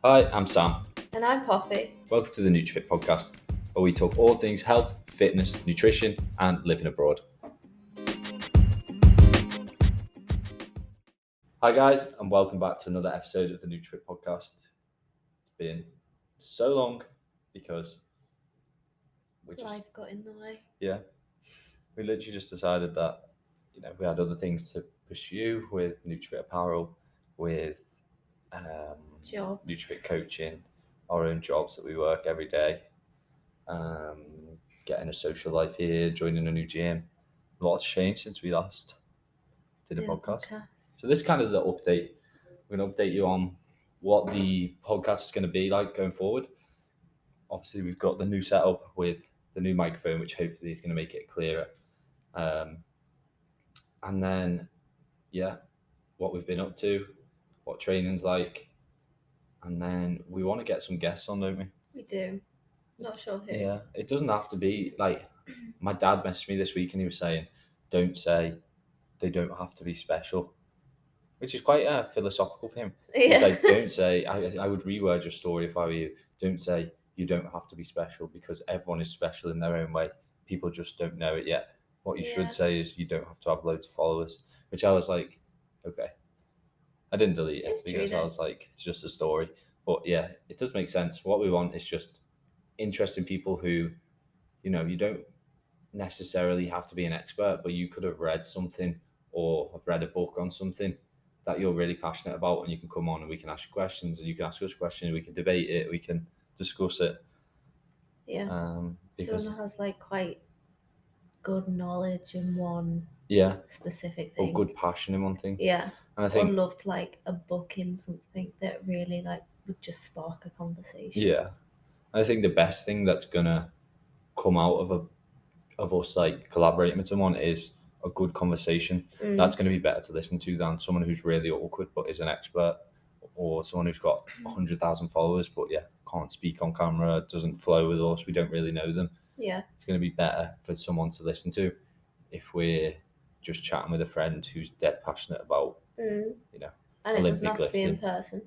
Hi, I'm Sam. And I'm Poppy. Welcome to the NutriFit podcast, where we talk all things health, fitness, nutrition, and living abroad. Hi guys, and welcome back to another episode of the NutriFit podcast. It's been so long because Life got in the way. Yeah, we literally just decided that we had other things to pursue with NutriFit apparel, with Jobs. NutriFit coaching, our own jobs that we work every day, getting a social life here, joining a new gym. A lot's changed since we last did a podcast. So this is kind of the update. We're going to update you on what the podcast is going to be like going forward. Obviously, we've got the new setup with the new microphone, which hopefully is going to make it clearer. And then, what we've been up to, what training's like. And then we want to get some guests on, don't we? We do. Not sure who. Yeah, it doesn't have to be like, my dad messaged me this week and he was saying, don't say they don't have to be special, which is quite philosophical for him. Yeah. He's like, don't say, I would reword your story if I were you. Don't say you don't have to be special, because everyone is special in their own way. People just don't know it yet. What you should say is you don't have to have loads of followers, which I was like, okay. I didn't delete it because I was like, it's just a story. But yeah, it does make sense. What we want is just interesting people who, you don't necessarily have to be an expert, but you could have read something or have read a book on something that you're really passionate about, and you can come on and we can ask you questions, and you can ask us questions, we can debate it, we can discuss it. Yeah. Because someone has like quite good knowledge in one specific thing. Or good passion in one thing. Yeah. And I think or loved like a book in something that really like would just spark a conversation. Yeah. I think the best thing that's gonna come out of us like collaborating with someone is a good conversation. That's going to be better to listen to than someone who's really awkward but is an expert, or someone who's got 100,000 followers but can't speak on camera, doesn't flow with us, we don't really know them. Yeah, it's going to be better for someone to listen to if we're just chatting with a friend who's dead passionate about and Olympic it doesn't have lifting. To be in person.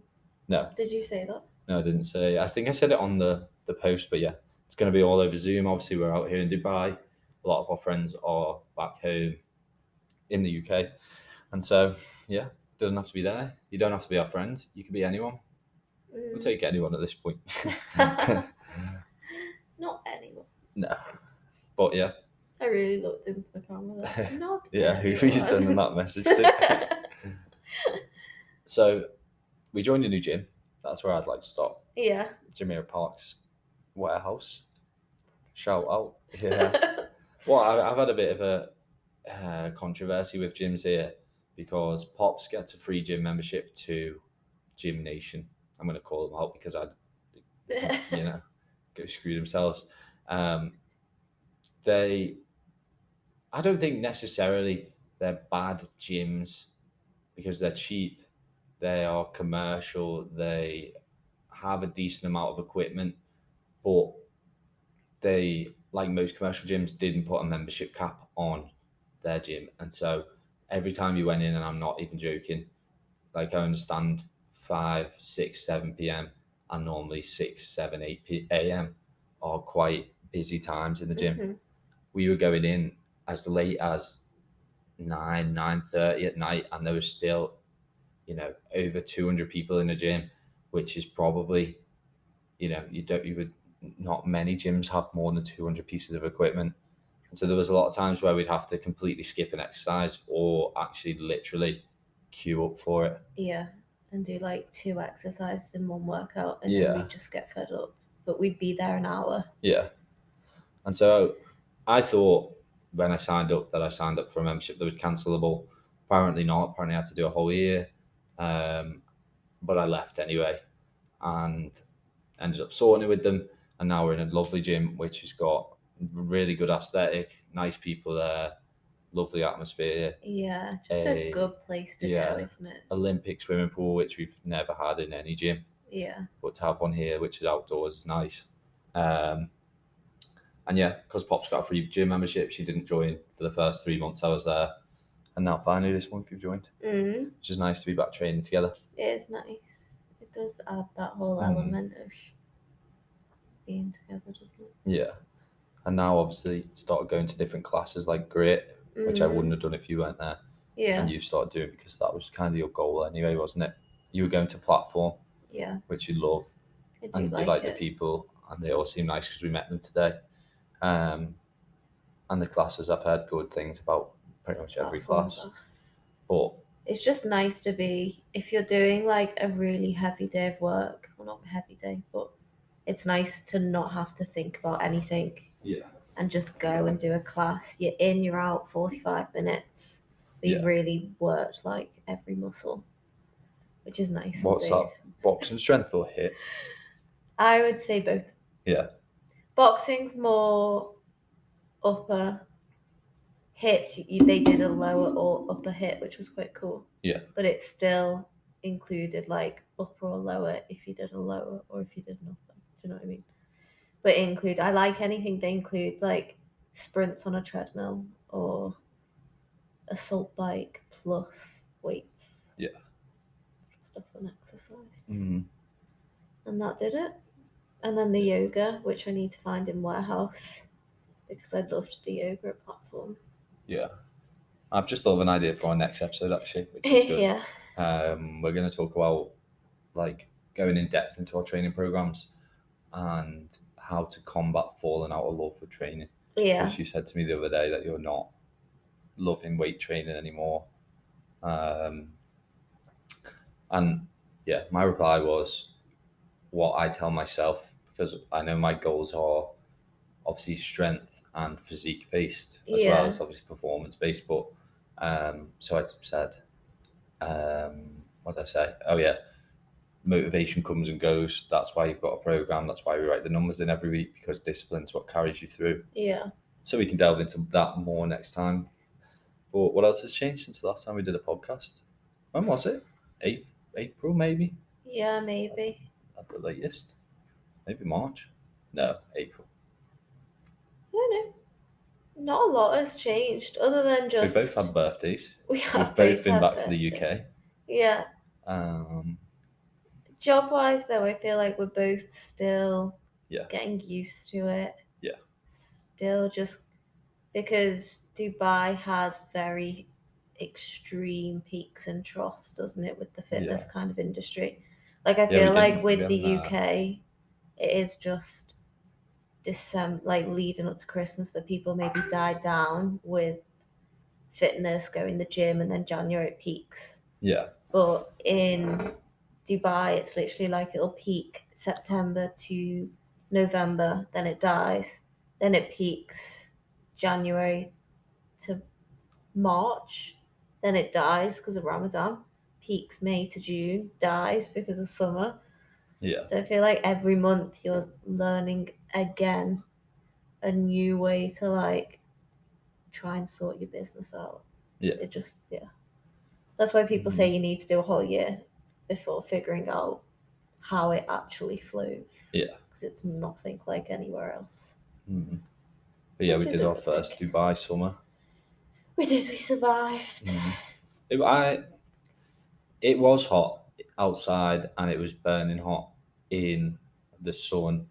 No. Did you say that? No, I didn't say. I think I said it on the post, but yeah, it's going to be all over Zoom. Obviously, we're out here in Dubai. A lot of our friends are back home in the UK. And so, it doesn't have to be there. You don't have to be our friend. You can be anyone. We'll take anyone at this point. Not anyone. No. But yeah. I really looked into the camera there. Not who were you sending that message to? So, we joined a new gym. That's where I'd like to start. Yeah. Jumeirah Park's warehouse. Shout out. Yeah. Well, I've had a bit of a controversy with gyms here, because Pops gets a free gym membership to Gym Nation. I'm going to call them out because go screw themselves. I don't think necessarily they're bad gyms because they're cheap. They are commercial. They have a decent amount of equipment, but they, like most commercial gyms, didn't put a membership cap on their gym. And so every time you went in, and I'm not even joking, like I understand 5, 6, 7 p.m. and normally 6, 7, 8 a.m. are quite busy times in the gym. Mm-hmm. We were going in as late as 9:30 at night, and there was still, over 200 people in the gym, which is probably, not many gyms have more than 200 pieces of equipment. And so there was a lot of times where we'd have to completely skip an exercise or actually literally queue up for it. Yeah, and do like 2 exercises in one workout, and then we'd just get fed up. But we'd be there an hour. Yeah. And so I thought when I signed up that I signed up for a membership that was cancelable. Apparently not. Apparently I had to do a whole year. But I left anyway and ended up sorting it with them. And now we're in a lovely gym, which has got really good aesthetic, nice people there, lovely atmosphere. Yeah, just a good place to go, isn't it? Olympic swimming pool, which we've never had in any gym. Yeah. But to have one here, which is outdoors, is nice. And because Pop's got a free gym membership, she didn't join for the first 3 months I was there. And now finally this month you've joined. Which is nice to be back training together. It is nice. It does add that whole element of being together, doesn't it? Yeah. And now obviously started going to different classes like grit, which I wouldn't have done if you weren't there. Yeah. And you started doing it because that was kind of your goal anyway, wasn't it? You were going to platform, Yeah. which you love, I do and like you like it. the people, and they all seem nice because we met them today. And the classes, I've heard good things about pretty much every class. But it's just nice to be, if you're doing like a really heavy day of work, well, not a heavy day, but it's nice to not have to think about anything. Yeah. And just go and do a class. You're in, you're out, 45 minutes. But you've really worked like every muscle, which is nice. What's that? Boxing strength or HIIT? I would say both. Yeah. Boxing's more upper. HIIT, they did a lower or upper HIIT, which was quite cool. Yeah. But it still included like upper or lower if you did a lower or if you did an upper. Do you know what I mean? But I like anything that includes like sprints on a treadmill or assault bike plus weights. Yeah. Stuff and exercise. Mm-hmm. And that did it. And then the yoga, which I need to find in warehouse because I loved the yoga platform. Yeah. I've just thought of an idea for our next episode actually, which is good. Yeah. We're going to talk about like going in depth into our training programs and how to combat falling out of love with training. Yeah. Because you said to me the other day that you're not loving weight training anymore. And yeah, my reply was what I tell myself, because I know my goals are obviously strength and physique based as well as obviously performance based. But so I said, what did I say? Oh yeah, motivation comes and goes. That's why you've got a program. That's why we write the numbers in every week, because discipline's what carries you through. Yeah. So we can delve into that more next time. But what else has changed since the last time we did a podcast? When was it? April maybe? Yeah, maybe. At the latest. Maybe March? No, April. No. Not a lot has changed other than just... We both had birthdays. We've both been back to the UK. Yeah. Job-wise, though, I feel like we're both still getting used to it. Yeah. Still just because Dubai has very extreme peaks and troughs, doesn't it, with the fitness kind of industry? Like, I feel like with the UK, it is just December, like leading up to Christmas, that people maybe die down with fitness, going to the gym, and then January it peaks. Yeah. But in Dubai, it's literally like it'll peak September to November, then it dies, then it peaks January to March, then it dies because of Ramadan, peaks May to June, dies because of summer. Yeah. So I feel like every month you're learning again a new way to like try and sort your business out. Yeah. It just, that's why people say you need to do a whole year before figuring out how it actually flows. Yeah. Because it's nothing like anywhere else. Mm-hmm. But yeah, we did our first Dubai summer. We did. We survived. Mm-hmm. It was hot outside and it was burning hot in the sun,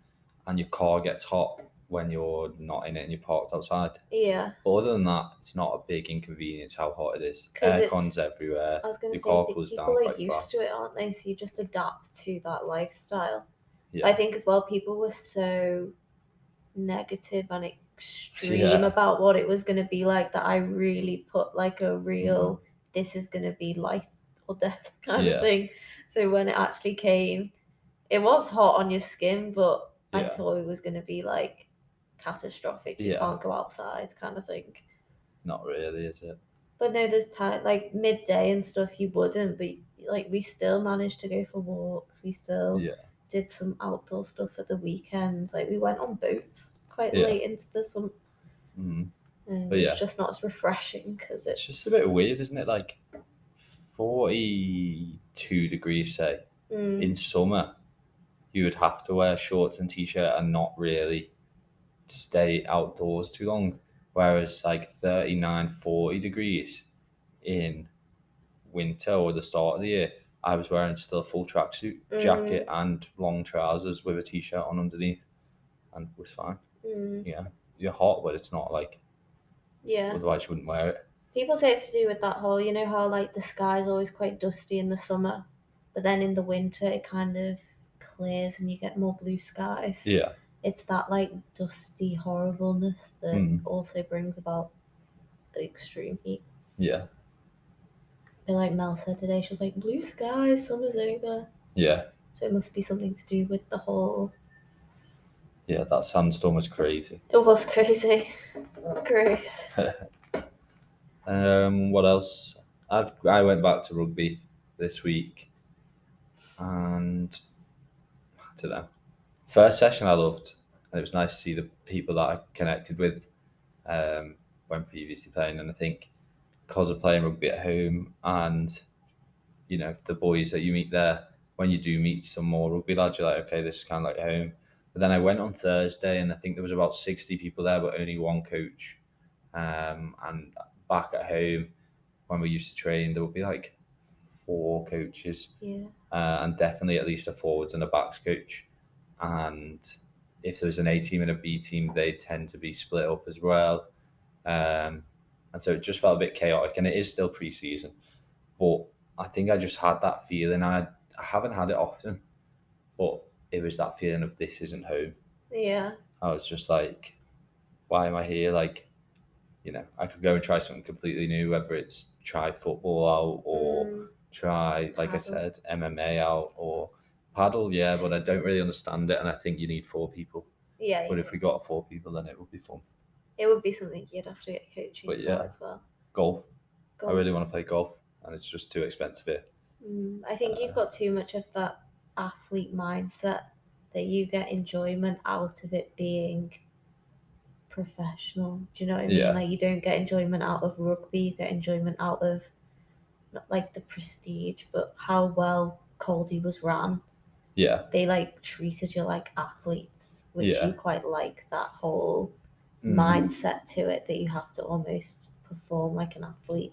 and your car gets hot when you're not in it and you're parked outside. Yeah. But other than that, it's not a big inconvenience how hot it is. Aircon's everywhere. I was going to say, car cools down people are quite used fast. to it, aren't they? So you just adapt to that lifestyle. Yeah. I think as well, people were so negative and extreme about what it was going to be like that I really put like a real, this is going to be life or death kind of thing. So when it actually came, it was hot on your skin, but I thought it was going to be like catastrophic. You can't go outside kind of thing. Not really, is it? But no, there's time, like midday and stuff you wouldn't, but like we still managed to go for walks. We still did some outdoor stuff at the weekends. Like we went on boats quite late into the summer. But it's just not as refreshing because it's just a bit weird, isn't it? Like 42 degrees, say, in summer, you would have to wear shorts and t-shirt and not really stay outdoors too long. Whereas like 39, 40 degrees in winter or the start of the year, I was wearing still a full tracksuit jacket and long trousers with a t-shirt on underneath, and it was fine. Yeah, you're hot, but it's not like, otherwise you wouldn't wear it. People say it's to do with that whole, you know how like the sky's always quite dusty in the summer, but then in the winter it kind of clears and you get more blue skies. Yeah. It's that like dusty horribleness that also brings about the extreme heat. Yeah. But like Mel said today, she was like, blue skies, summer's over. Yeah. So it must be something to do with the whole... Yeah, that sandstorm was crazy. It was crazy. Gross. What else? I went back to rugby this week, and I don't know. First session I loved, and it was nice to see the people that I connected with when previously playing. And I think because of playing rugby at home, and the boys that you meet there, when you do meet some more rugby lads, you're like, okay, this is kind of like home. But then I went on Thursday, and I think there was about 60 people there, but only one coach. And back at home, when we used to train, there would be like 4 coaches, and definitely at least a forwards and a backs coach. And if there was an A team and a B team, they tend to be split up as well. And so it just felt a bit chaotic, and it is still pre-season. But I think I just had that feeling. I haven't had it often, but it was that feeling of this isn't home. Yeah. I was just like, why am I here? Like, I could go and try something completely new, whether it's try football out or try, like I said, MMA out or paddle. Yeah, but I don't really understand it, and I think you need 4 people. Yeah. But if we got 4 people, then it would be fun. It would be something you'd have to get coaching for as well. Golf. I really want to play golf, and it's just too expensive here. I think you've got too much of that athlete mindset that you get enjoyment out of it being professional. Do you know what I mean? Yeah. Like, you don't get enjoyment out of rugby, you get enjoyment out of not like the prestige, but how well Caldy was ran. Yeah. They like treated you like athletes, which you quite like that whole mindset to it, that you have to almost perform like an athlete.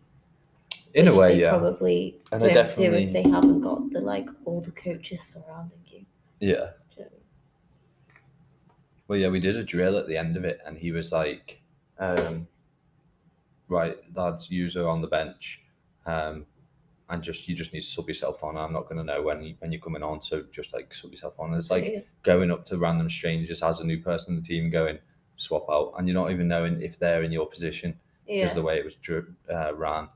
In a way, they probably and don't do if they haven't got the like all the coaches surrounding you. Yeah. Well, yeah, we did a drill at the end of it, and he was like, right, lads, you're on the bench, and you just need to sub yourself on. I'm not going to know when you're coming on, so just like sub yourself on. And it's like going up to random strangers as a new person in the team, going swap out, and you're not even knowing if they're in your position because the way it was ran.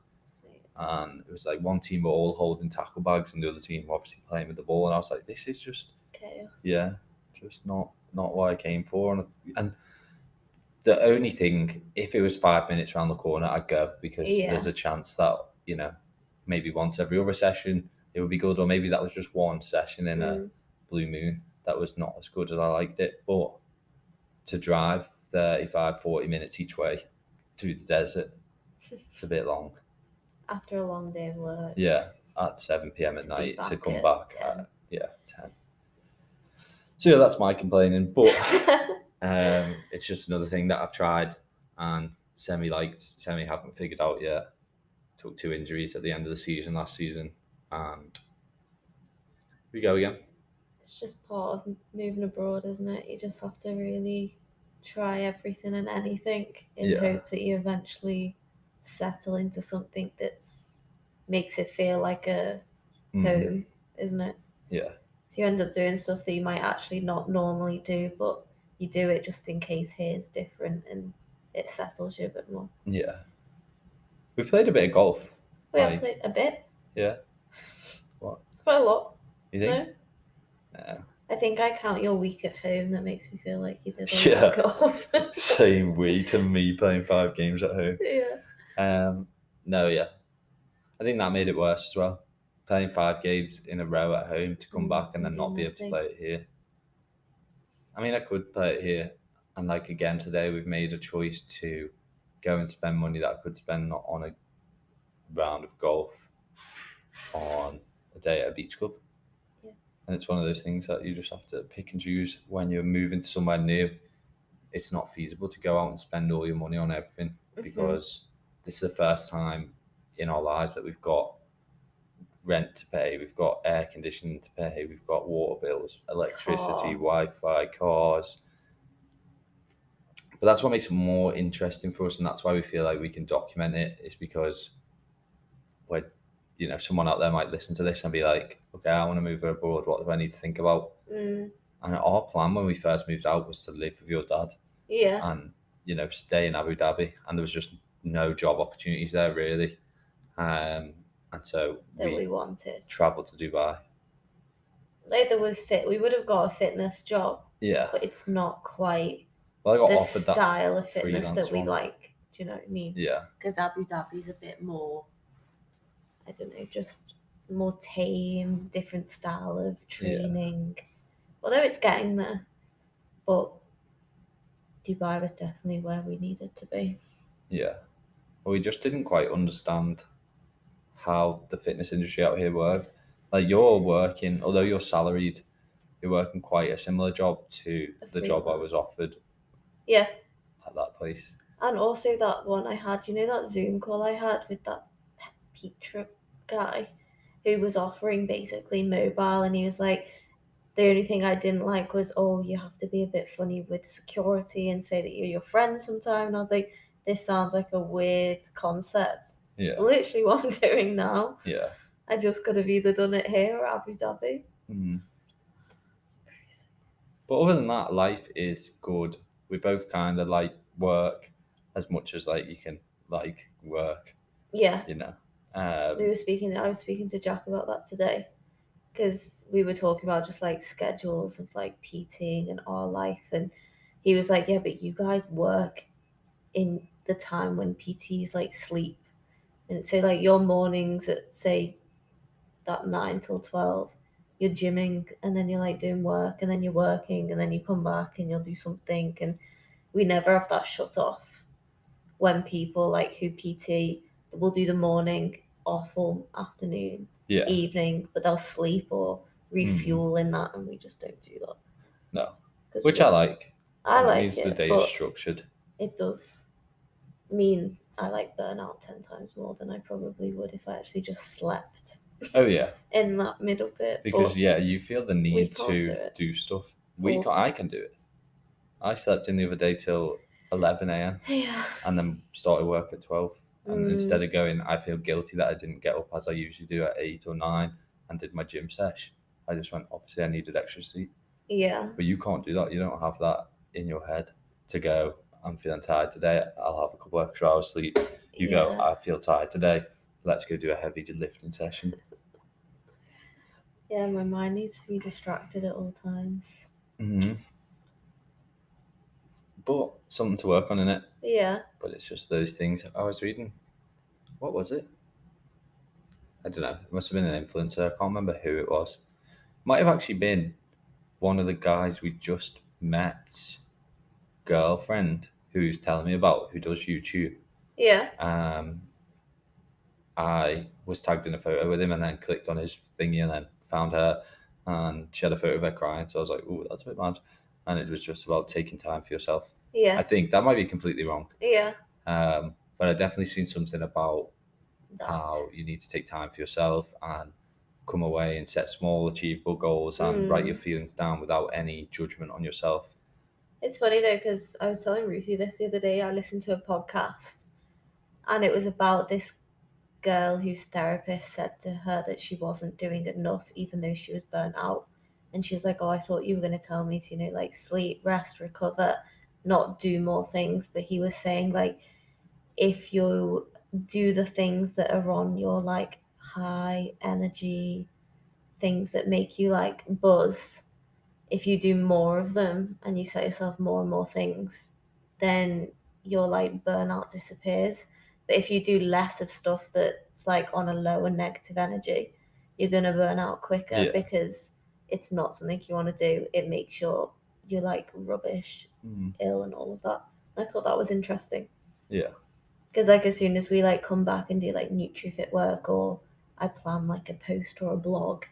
And it was like one team were all holding tackle bags, and the other team were obviously playing with the ball. And I was like, this is just chaos. Yeah, just not what I came for. And the only thing, if it was 5 minutes around the corner, I'd go, because there's a chance that, maybe once every other session it would be good, or maybe that was just one session in a blue moon that was not as good as I liked it. But to drive 35-40 minutes each way through the desert, it's a bit long. After a long day of work. Yeah, at 7 p.m. at night to come back 10. At 10. So yeah, that's my complaining, but it's just another thing that I've tried and semi haven't figured out yet. Took 2 injuries at the end of the season last season, and we go again. It's just part of moving abroad, isn't it? You just have to really try everything and anything in hope that you eventually settle into something that makes it feel like a home, isn't it? Yeah. So you end up doing stuff that you might actually not normally do, but you do it just in case here's different and it settles you a bit more. Yeah. We played a bit of golf. We have played a bit. Yeah. What? It's quite a lot. You think? No. I think I count your week at home. That makes me feel like you did a lot of golf. Same week to me playing 5 games at home. Yeah. No, yeah. I think that made it worse as well. Playing 5 games in a row at home to come back and then not be able to play it here. I mean, I could play it here. And like again today, we've made a choice to go and spend money that I could spend not on a round of golf, on a day at a beach club. Yeah. And it's one of those things that you just have to pick and choose when you're moving to somewhere new. It's not feasible to go out and spend all your money on everything, because this is the first time in our lives that we've got rent to pay, we've got air conditioning to pay, we've got water bills, electricity, Wi-Fi, cars. But that's what makes it more interesting for us, and that's why we feel like we can document it. It's because when, someone out there might listen to this and be like, okay, I want to move abroad, what do I need to think about? And our plan when we first moved out was to live with your dad. Yeah. And, stay in Abu Dhabi. And there was just no job opportunities there, really. And so we wanted traveled to Dubai. Like there was we would have got a fitness job. Yeah. But it's not quite I got the offered style of fitness that we one. like. Do you know what I mean? Yeah. Because Abu Dhabi's a bit more, I don't know, just more tame, different style of training. Yeah. Although it's getting there. But Dubai was definitely where we needed to be. Yeah. Well, we just didn't quite understand how the fitness industry out here worked. Like you're working, although you're salaried, you're working quite a similar job to the job I was offered. Yeah. At that place. And also that one I had, that Zoom call I had with that Petra guy who was offering basically mobile, and he was like, the only thing I didn't like was, you have to be a bit funny with security and say that you're your friend sometime. And I was like, this sounds like a weird concept. Yeah. It's literally what I'm doing now. Yeah. I just could have either done it here or Abu Dhabi. Mm. But other than that, life is good. We both kind of like work as much as like you can like work. Yeah. I was speaking to Jack about that today, because we were talking about just like schedules of like PTing and our life, and he was like, yeah, but you guys work in the time when PTs like sleep, and so like your mornings at say that 9 till 12, you're gymming, and then you're like doing work, and then you're working, and then you come back and you'll do something, and we never have that shut off. When people like who PT will do the morning, awful afternoon, evening, but they'll sleep or refuel in that, and we just don't do that. No, which I like. I like it. It means the day is structured. It does mean I like burnout 10 times more than I probably would if I actually just slept. Oh yeah. In that middle bit. Because you feel the need to do stuff. I can do it. I slept in the other day till 11 a.m. Yeah. And then started work at 12. And instead of going, I feel guilty that I didn't get up as I usually do at 8 or 9 and did my gym sesh. I just went, obviously I needed extra sleep. Yeah. But you can't do that. You don't have that in your head to go, I'm feeling tired today. I'll have a couple extra hours sleep. You go, I feel tired today. Let's go do a heavy lifting session. Yeah, my mind needs to be distracted at all times. Mm-hmm. But something to work on, innit? Yeah. But it's just those things. I was reading. What was it? I don't know. It must have been an influencer. I can't remember who it was. Might have actually been one of the guys we just met's girlfriend who's telling me about, who does YouTube. Yeah. I was tagged in a photo with him and then clicked on his thingy and then found her, and she had a photo of her crying. So I was like, "Oh, that's a bit mad." And it was just about taking time for yourself. Yeah. I think that might be completely wrong. Yeah. But I definitely seen something about how you need to take time for yourself and come away and set small, achievable goals and write your feelings down without any judgment on yourself. It's funny though, because I was telling Ruthie this the other day. I listened to a podcast, and it was about this girl whose therapist said to her that she wasn't doing enough even though she was burnt out, and she was like, I thought you were going to tell me to like sleep, rest, recover, not do more things. But he was saying like, if you do the things that are on your like high energy things that make you like buzz, if you do more of them and you set yourself more and more things, then your like burnout disappears. But if you do less of stuff that's like on a lower negative energy, you're going to burn out quicker because it's not something you want to do. It makes you're like rubbish, ill and all of that. I thought that was interesting. Yeah. Because like as soon as we like come back and do like NutriFit work, or I plan like a post or a blog,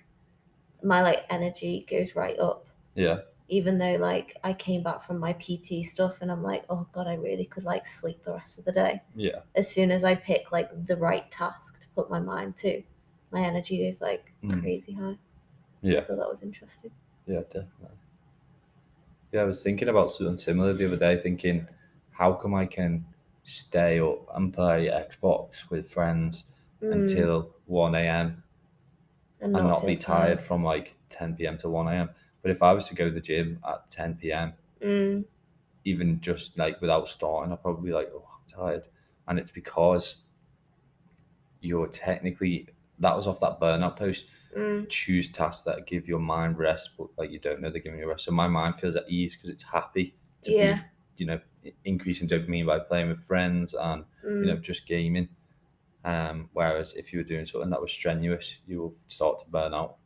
my like energy goes right up. Yeah. Even though like I came back from my PT stuff and I'm like, oh God, I really could like sleep the rest of the day. Yeah. As soon as I pick like the right task to put my mind to, my energy is like crazy high. Yeah. So that was interesting. Yeah, definitely. Yeah, I was thinking about something similar the other day, thinking, how come I can stay up and play Xbox with friends until 1 a.m. and not be tired from like 10 p.m. to 1 a.m. But if I was to go to the gym at 10 p.m., even just like without starting, I'd probably be like, oh, I'm tired. And it's because you're technically, that was off that burnout post. Choose tasks that give your mind rest, but like you don't know they're giving you rest. So my mind feels at ease because it's happy to be, you know, increasing dopamine by playing with friends and you know just gaming. Whereas if you were doing something that was strenuous, you will start to burn out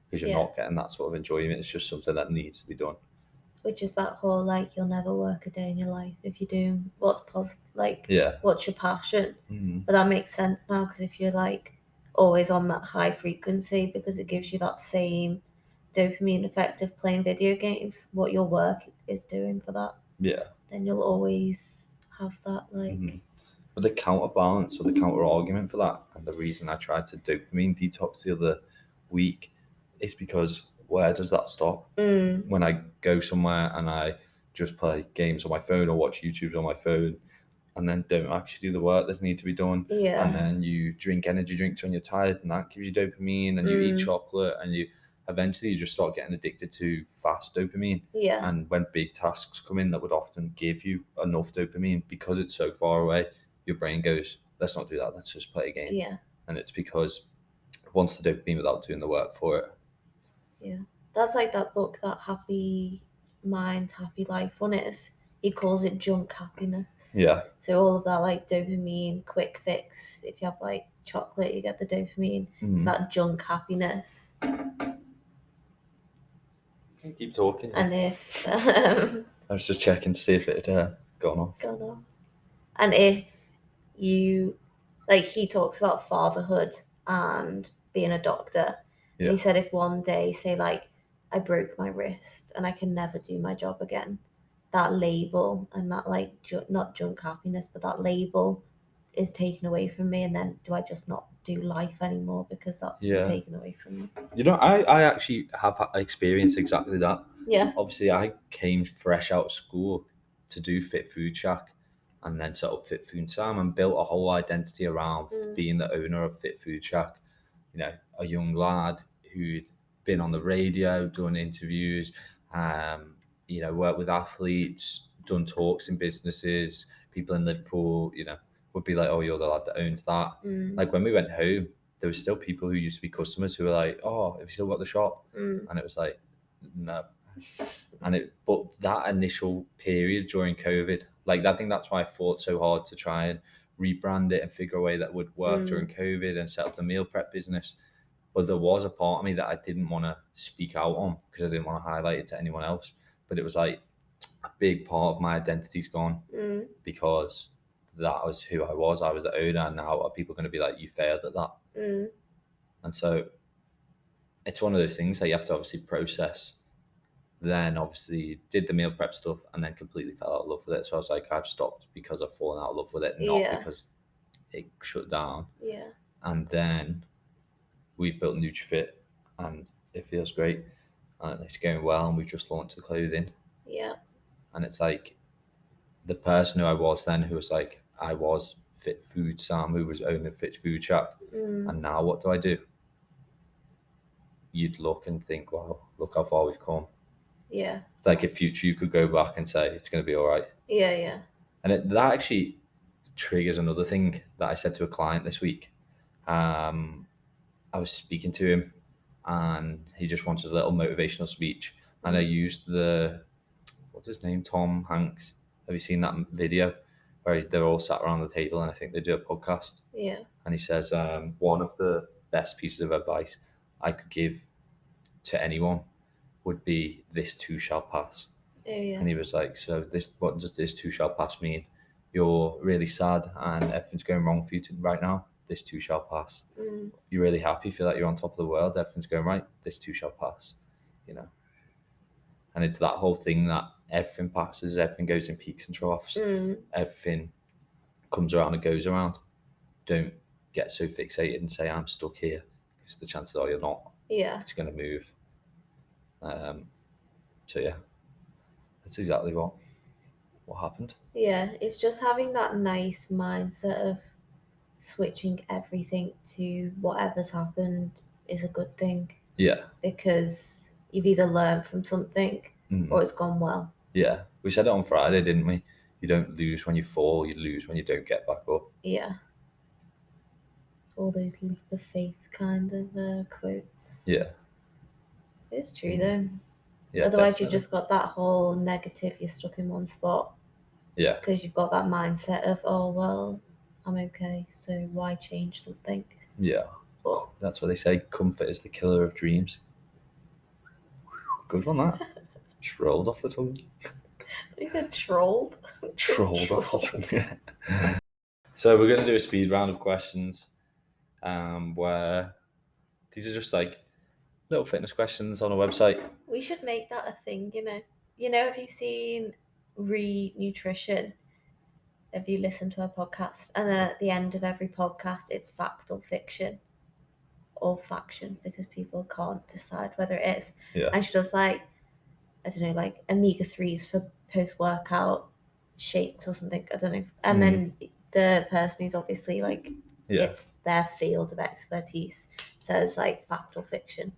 because you're not getting that sort of enjoyment. It's just something that needs to be done. Which is that whole like you'll never work a day in your life if you're doing what's positive, like what's your passion. But that makes sense now because if you're like always on that high frequency because it gives you that same dopamine effect of playing video games, what your work is doing for that. Yeah. Then you'll always have that like. But the counterbalance or the counter argument for that, and the reason I tried to dopamine detox the other week, is because where does that stop? When I go somewhere and I just play games on my phone or watch YouTube on my phone, and then don't actually do the work that's need to be done. And then you drink energy drinks when you're tired, and that gives you dopamine, and you eat chocolate, and you eventually you just start getting addicted to fast dopamine. And when big tasks come in that would often give you enough dopamine, because it's so far away, your brain goes, let's not do that, let's just play a game. And it's because it wants the dopamine without doing the work for it. That's like that book, that Happy Mind, Happy Life one is. He calls it junk happiness. So all of that like dopamine, quick fix. If you have like chocolate, you get the dopamine. It's that junk happiness. Keep talking. And if I was just checking to see if it had gone off. And if you like, he talks about fatherhood and being a doctor. He said if one day, say like I broke my wrist and I can never do my job again, that label and that like not junk happiness, but that label is taken away from me, and then do I just not do life anymore because that's been taken away from me? You know, I actually have experienced exactly that. Obviously, I came fresh out of school to do Fit Food Shack and then set up Fit Food Sam and built a whole identity around being the owner of Fit Food Shack. You know, a young lad who'd been on the radio, done interviews, you know, worked with athletes, done talks in businesses. People in Liverpool, you know, would be like, oh, you're the lad that owns that. Like when we went home, there was still people who used to be customers who were like, oh, have you still got the shop? And it was like, no. But that initial period during COVID, like I think that's why I fought so hard to try and rebrand it and figure a way that would work during COVID and set up the meal prep business. But there was a part of me that I didn't want to speak out on because I didn't want to highlight it to anyone else. But it was like a big part of my identity's gone because that was who I was. I was the owner, and now are people going to be like, you failed at that? And so it's one of those things that you have to obviously process. Then obviously did the meal prep stuff and then completely fell out of love with it. So I was like, I've stopped because I've fallen out of love with it, not because it shut down. And then we've built NutriFit and it feels great and it's going well, and we've just launched the clothing. And it's like the person who I was then, who was like, I was Fit Food Sam, who was owning Fit Food Shack, and now what do I do? You'd look and think, wow, look how far we've come. It's like if future you could go back and say it's going to be all right. And that actually triggers another thing that I said to a client this week. I was speaking to him and he just wanted a little motivational speech, and I used what's his name, Tom Hanks. Have you seen that video where they're all sat around the table and I think they do a podcast? And he says, one of the best pieces of advice I could give to anyone would be, this too shall pass. And he was like, so what does this too shall pass mean? You're really sad and everything's going wrong for you right now. This too shall pass. You're really happy, feel like you're on top of the world, everything's going right. This too shall pass. You know. And it's that whole thing that everything passes, everything goes in peaks and troughs, everything comes around and goes around. Don't get so fixated and say, I'm stuck here. because the chances are you're not. Yeah. It's going to move. So yeah, that's exactly what happened. Yeah, it's just having that nice mindset of switching everything to whatever's happened is a good thing. Yeah. Because you've either learned from something or it's gone well. Yeah. We said it on Friday, didn't we? You don't lose when you fall, you lose when you don't get back up. Yeah. All those leap of faith kind of quotes. Yeah. It's true though. Yeah. Otherwise, definitely. you just got that whole negative, you're stuck in one spot. Yeah. Because you've got that mindset of, oh, well, I'm okay, so why change something? Yeah. But that's what they say, comfort is the killer of dreams. Good one, that. Just rolled off the tongue. You said trolled? Trolled off the tongue, yeah. So we're going to do a speed round of questions where these are just like little fitness questions on a website. We should make that a thing, you know. You know, have you seen Nutrition? Have you listened to her podcast? And then at the end of every podcast, it's fact or fiction or faction because people can't decide whether it is. Yeah. And she does like, I don't know, like omega-3s for post-workout shakes or something. I don't know. And then the person who's obviously like, it's their field of expertise says like fact or fiction.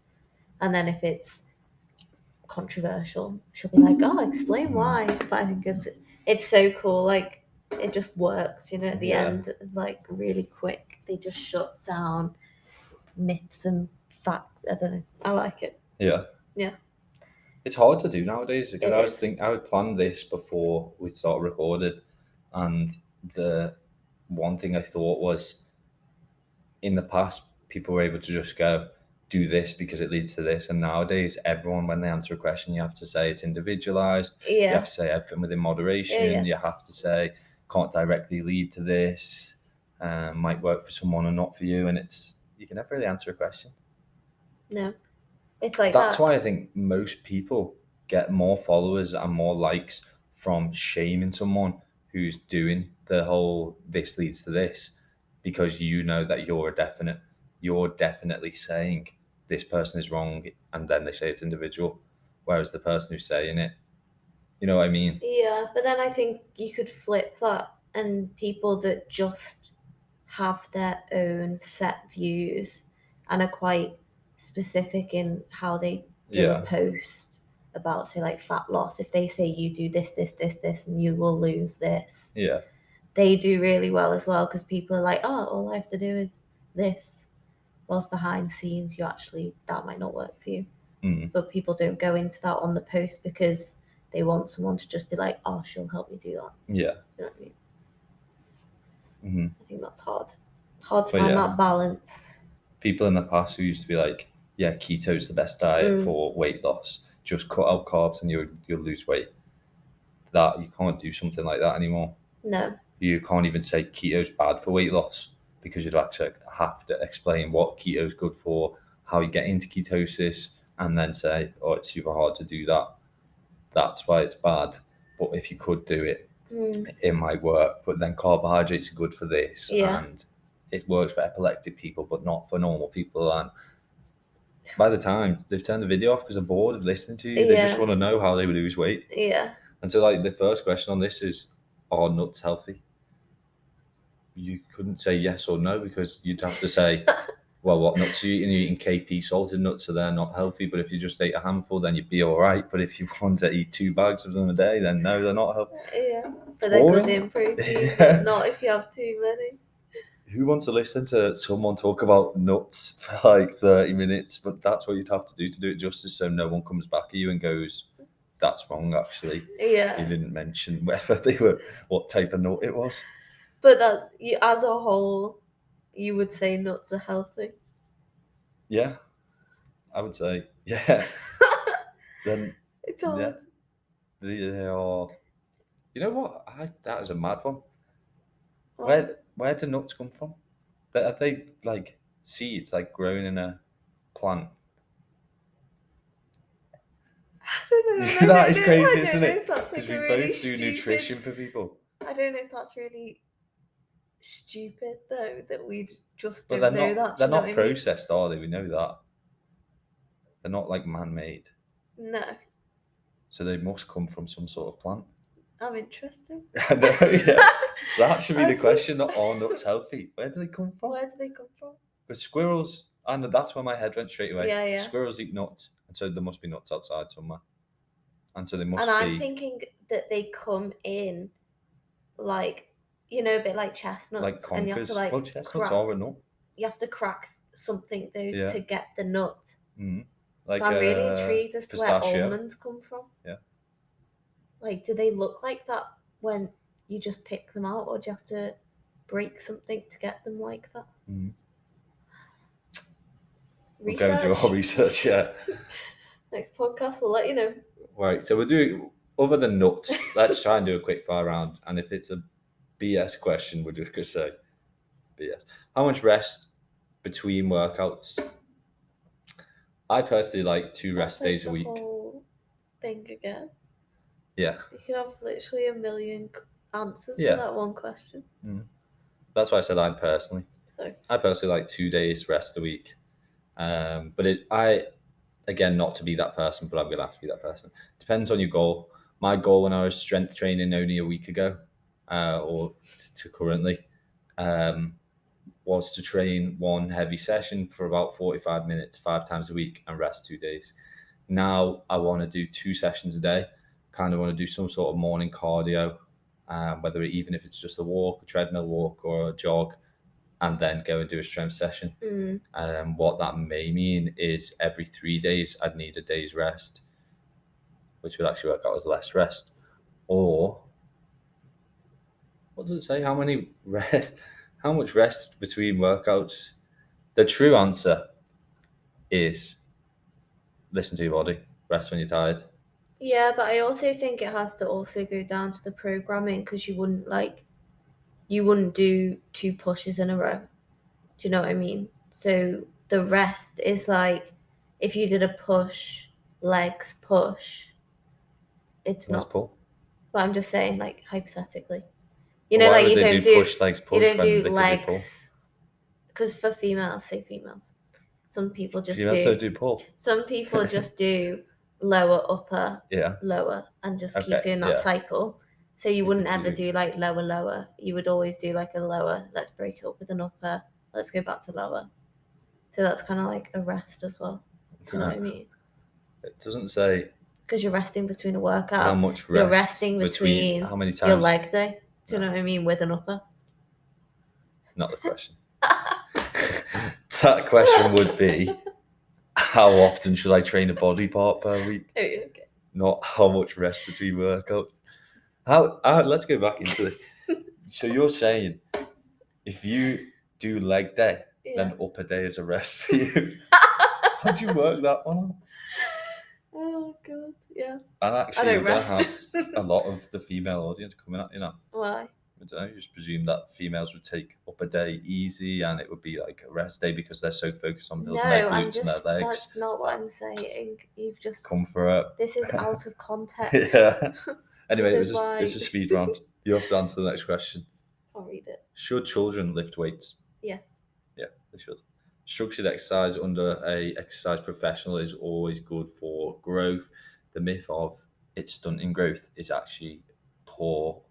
And then if it's controversial, she'll be like, oh, explain why. But I think it's so cool. Like, it just works, you know, at the end, like really quick. They just shut down myths and facts. I don't know. I like it. Yeah. Yeah. It's hard to do nowadays because I would plan this before we started recording, and the one thing I thought was, in the past, people were able to just go, do this because it leads to this, and nowadays everyone, when they answer a question, you have to say it's individualized. You have to say everything within moderation. You have to say can't directly lead to this, might work for someone or not for you, and you can never really answer a question. No, it's like that's why I think most people get more followers and more likes from shaming someone who's doing the whole this leads to this, because you know that you're definitely saying this person is wrong, and then they say it's individual, whereas the person who's saying it, you know what I mean? Yeah, but then I think you could flip that, and people that just have their own set views and are quite specific in how they do a post about, say, like fat loss. If they say you do this, and you will lose this, they do really well as well, because people are like, oh, all I have to do is this. Whilst behind scenes, that might not work for you. But people don't go into that on the post because they want someone to just be like, oh, she'll help me do that. Yeah. You know what I mean? I think that's hard. Hard to find that balance. People in the past who used to be like, yeah, keto is the best diet for weight loss. Just cut out carbs and you'll lose weight. That you can't do something like that anymore. No. You can't even say keto is bad for weight loss, because you'd actually have to explain what keto is good for, how you get into ketosis, and then say, oh, it's super hard to do that. That's why it's bad. But if you could do it, it might work. But then carbohydrates are good for this. And it works for epileptic people, but not for normal people. And by the time they've turned the video off because they're bored of listening to you, they just want to know how they would lose weight. Yeah. And so, like, the first question on this is, are nuts healthy? You couldn't say yes or no, because you'd have to say, well, what nuts are you eating? You're eating KP salted nuts, so they're not healthy. But if you just ate a handful, then you'd be all right. But if you want to eat 2 bags of them a day, then no, they're not healthy. Yeah, but they're good in protein, but not if you have too many. Who wants to listen to someone talk about nuts for like 30 minutes? But that's what you'd have to do it justice, so no one comes back at you and goes, that's wrong, actually. Yeah. You didn't mention what type of nut it was. But as a whole, you would say nuts are healthy? Yeah, I would say, yeah. Then it's hard. Yeah, they are. You know what? That is a mad one. Where do nuts come from? Are they like seeds, like grown in a plant? I don't know. That is crazy, isn't it? Because we both do nutrition for people. I don't know if that's really stupid though that we just don't know that. They're not processed, are they? We know that. They're not like man-made. No. So they must come from some sort of plant. I'm interested. I know, yeah. That should be the question. Not all nuts healthy. Where do they come from? Because squirrels, and that's where my head went straight away. Yeah. Squirrels eat nuts, and so there must be nuts outside somewhere. And so they must be. And I'm thinking that they come in like, a bit like chestnuts. Like conkers. And you have to well, chestnuts are a nut. You have to crack something though to get the nut. Mm-hmm. Like I'm really intrigued as to where almonds come from. Yeah. Like, do they look like that when you just pick them out, or do you have to break something to get them like that? Mm-hmm. We'll go and do our research, yeah. Next podcast, we'll let you know. Right, so we'll do, other than nuts, let's try and do a quick fire round. And if it's a BS question, we're just going to say BS. How much rest between workouts? I personally like 2 rest days a week. Whole thing again. Yeah. You could have literally a million answers to that one question. Mm. That's why I said I personally like 2 days rest a week. But again, not to be that person, but I'm going to have to be that person. Depends on your goal. My goal when I was strength training only a week ago, or to currently, was to train one heavy session for about 45 minutes, 5 times a week, and rest 2 days. Now I want to do 2 sessions a day. Kind of want to do some sort of morning cardio, even if it's just a walk, a treadmill walk, or a jog, and then go and do a strength session. What that may mean is every 3 days I'd need a day's rest, which would actually work out as less rest. Or what does it say? How much rest between workouts? The true answer is listen to your body. Rest when you're tired. Yeah, but I also think it has to also go down to the programming, because you wouldn't do 2 pushes in a row. Do you know what I mean? So the rest is like, if you did a push, legs, push, it's not. Pull. But I'm just saying, like, hypothetically. You don't do push, legs, push. You don't do legs. Because for females, some people just females don't do pull. Some people just do lower, upper, yeah, lower, and just keep doing that cycle. So you wouldn't ever do like lower, lower. You would always do like a lower, let's break it up with an upper, let's go back to lower. So that's kind of like a rest as well. Do you know what I mean? It doesn't say. Because you're resting between a workout. How much rest? You're resting between how many times? Your leg day. Do you know what I mean? With an upper. Not the question. That question would be, how often should I train a body part per week? Okay. Not how much rest between workouts. Let's go back into this. So you're saying if you do leg day, then upper day is a rest for you. How'd you work that one out? Oh god, yeah. And actually, you're going to have a lot of the female audience coming at you now. Why? I don't know, you just presume that females would take up a day easy and it would be like a rest day because they're so focused on building their glutes and their legs. That's not what I'm saying. You've just come for it. This is out of context. Yeah. Anyway, it's a speed round. You have to answer the next question. I'll read it. Should children lift weights? Yes. Yeah, they should. Structured exercise under a exercise professional is always good for growth. The myth of it's stunting growth is actually poor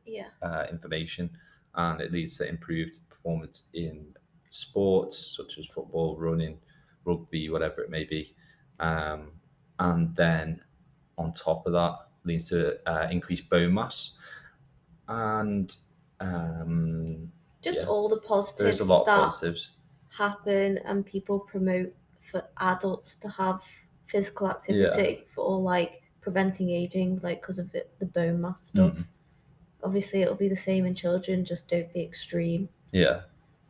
information, and it leads to improved performance in sports such as football, running, rugby, whatever it may be, and then on top of that leads to increased bone mass and all the positives. There's a lot of positives happen, and people promote for adults to have physical activity for all like preventing aging, like because of the bone mass stuff. Obviously it'll be the same in children, just don't be extreme.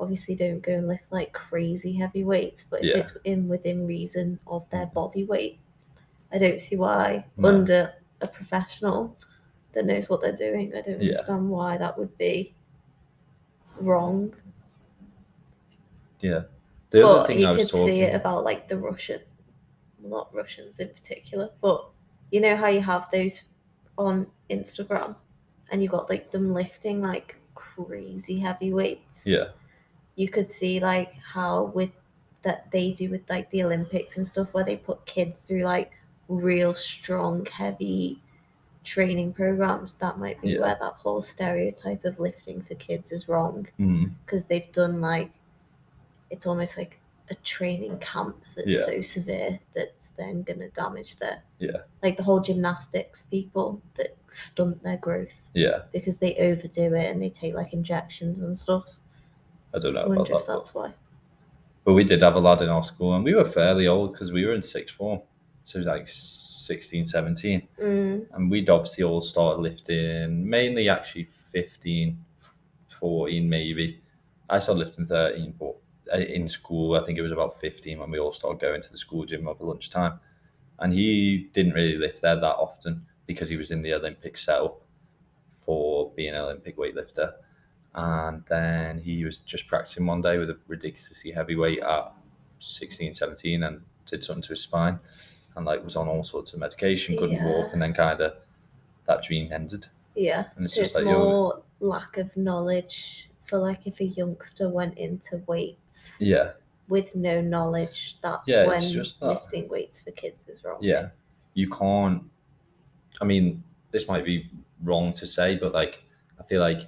Obviously don't go and lift like crazy heavy weights, but if it's within reason of their body weight, I don't see why under a professional that knows what they're doing, I don't understand why that would be wrong. The other thing I was talking, see it about like the not Russians in particular, but you know how you have those on Instagram and you got like them lifting like crazy heavy weights. Yeah. You could see like how with that they do with like the Olympics and stuff, where they put kids through like real strong, heavy training programs. That might be where that whole stereotype of lifting for kids is wrong, because they've done like, it's almost like a training camp that's so severe that's then going to damage their like the whole gymnastics people that stunt their growth because they overdo it and they take like injections and stuff. I don't know. I wonder if that's why. But we did have a lad in our school, and we were fairly old because we were in sixth form, so it was like 16, 17, and we'd obviously all started lifting mainly actually 15, 14 maybe. I started lifting 13, but in school I think it was about 15 when we all started going to the school gym over lunchtime. And he didn't really lift there that often because he was in the Olympic setup for being an Olympic weightlifter. And then he was just practicing one day with a ridiculously heavy weight at 16, 17 and did something to his spine and like was on all sorts of medication, couldn't walk, and then kind of that dream ended. Yeah. And it's so just it's like more lack of knowledge for like if a youngster went into weights with no knowledge, that's when just lifting weights for kids is wrong. Yeah. You can't, I mean, this might be wrong to say, but like I feel like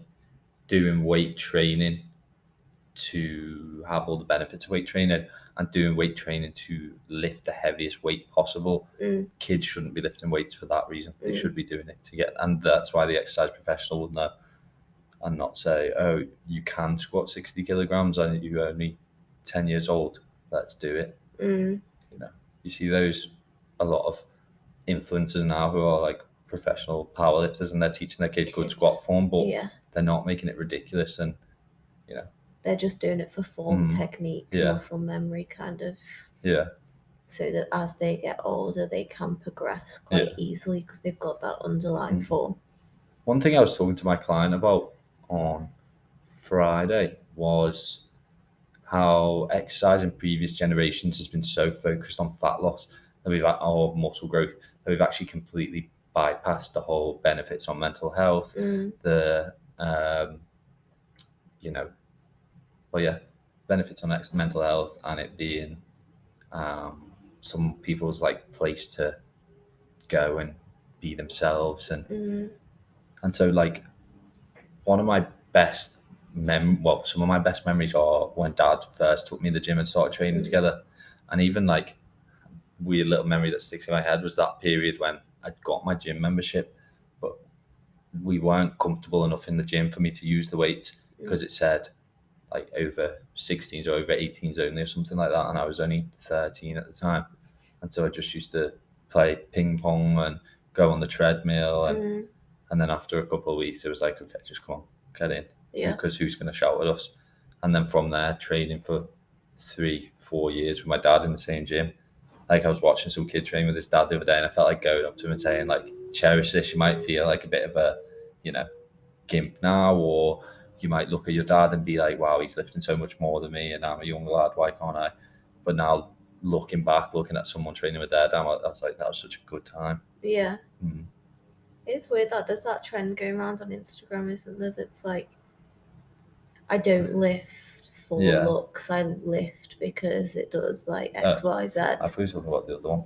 doing weight training to have all the benefits of weight training and doing weight training to lift the heaviest weight possible. Kids shouldn't be lifting weights for that reason. They should be doing it to get, and that's why the exercise professional would know and not say, oh, you can squat 60 kilograms and you're only 10 years old. Let's do it. You know, you see those, a lot of influencers now who are like professional powerlifters and they're teaching their kids good squat form, but they're not making it ridiculous, and you know they're just doing it for form, technique, muscle memory kind of, so that as they get older they can progress quite easily because they've got that underlying form. One thing I was talking to my client about on Friday was how exercise in previous generations has been so focused on fat loss that we've or muscle growth that we've actually completely bypassed the whole benefits on mental health, the benefits on mental health, and it being some people's like place to go and be themselves, and so like one of my best some of my best memories are when Dad first took me to the gym and started training together, and even like weird little memory that sticks in my head was that period when I got my gym membership, but we weren't comfortable enough in the gym for me to use the weights because it said like over 16s or over 18s only or something like that, and I was only 13 at the time, and so I just used to play ping pong and go on the treadmill, and then after a couple of weeks it was like, okay, just come on, get in, because who's going to shout at us? And then from there, training for 3-4 years with my dad in the same gym. Like I was watching some kid train with his dad the other day, and I felt like going up to him and saying like, cherish this. You might feel like a bit of a gimp now, or you might look at your dad and be like, wow, he's lifting so much more than me and I'm a young lad, why can't I? But now looking back, looking at someone training with their dad, I was like, that was such a good time. It's weird that there's that trend going around on Instagram, isn't there? That's like, I don't lift for looks, I lift because it does like X, Y, Z. I thought you were talking about the other one.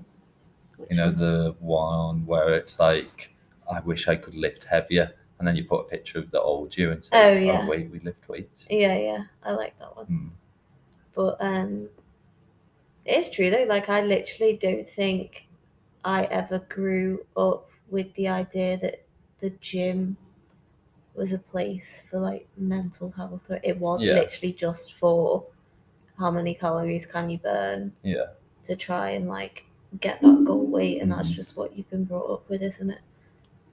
The one where it's like, I wish I could lift heavier, and then you put a picture of the old you and say, oh wait, we lift weights. I like that one. But it's true though, like I literally don't think I ever grew up with the idea that the gym was a place for like mental health. It was literally just for how many calories can you burn to try and like get that goal weight, and that's just what you've been brought up with, isn't it?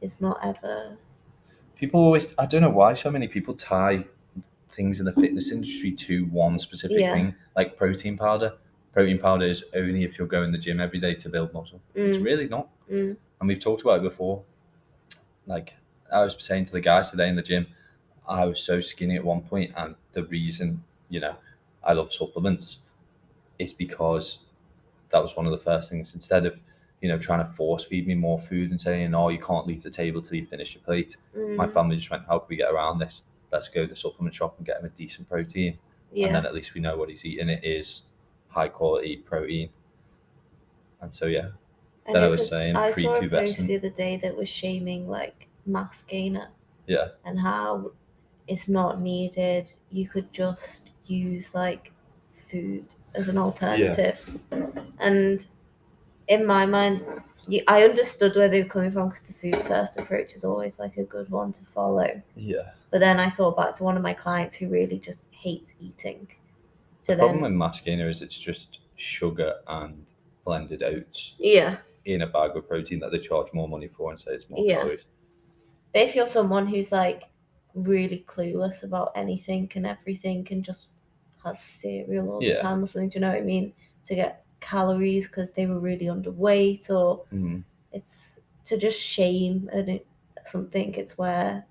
It's not ever. People always, I don't know why so many people tie things in the fitness industry to one specific thing, like protein powder. Protein powder is only if you're going to the gym every day to build muscle. It's really not. And we've talked about it before. Like I was saying to the guys today in the gym, I was so skinny at one point, and the reason, I love supplements is because that was one of the first things. Instead of, trying to force feed me more food and saying, oh, you can't leave the table till you finish your plate. My family just went, how can we get around this? let's go to the supplement shop and get him a decent protein. And then at least we know what he's eating. It is high quality protein. And so then I was saying I saw a post the other day that was shaming like mass gainer. Yeah. And how it's not needed. You could just use like food as an alternative. Yeah. And in my mind, I understood where they were coming from, because the food first approach is always like a good one to follow. Yeah. But then I thought back to one of my clients who really just hates eating. The problem with mass gainer is it's just sugar and blended oats. Yeah. In a bag of protein that they charge more money for and say it's more calories. But if you're someone who's like really clueless about anything and everything and just has cereal all the time or something, do you know what I mean? To get calories because they were really underweight, or it's to just shame something. It's where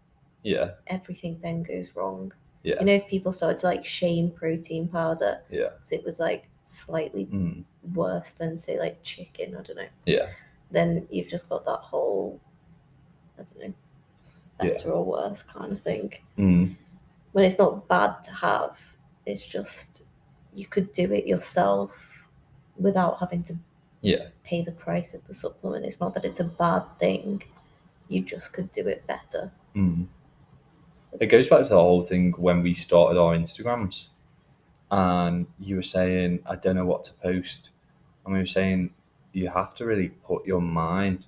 everything then goes wrong. Yeah. You know, if people started to like shame protein powder, because it was like slightly worse than say like chicken, I don't know. Yeah. Then you've just got that whole, I don't know, better or worse kind of thing. When it's not bad to have, it's just you could do it yourself without having to pay the price of the supplement. It's not that it's a bad thing, you just could do it better. It goes back to the whole thing when we started our Instagrams, and you were saying, I don't know what to post, and we were saying you have to really put your mind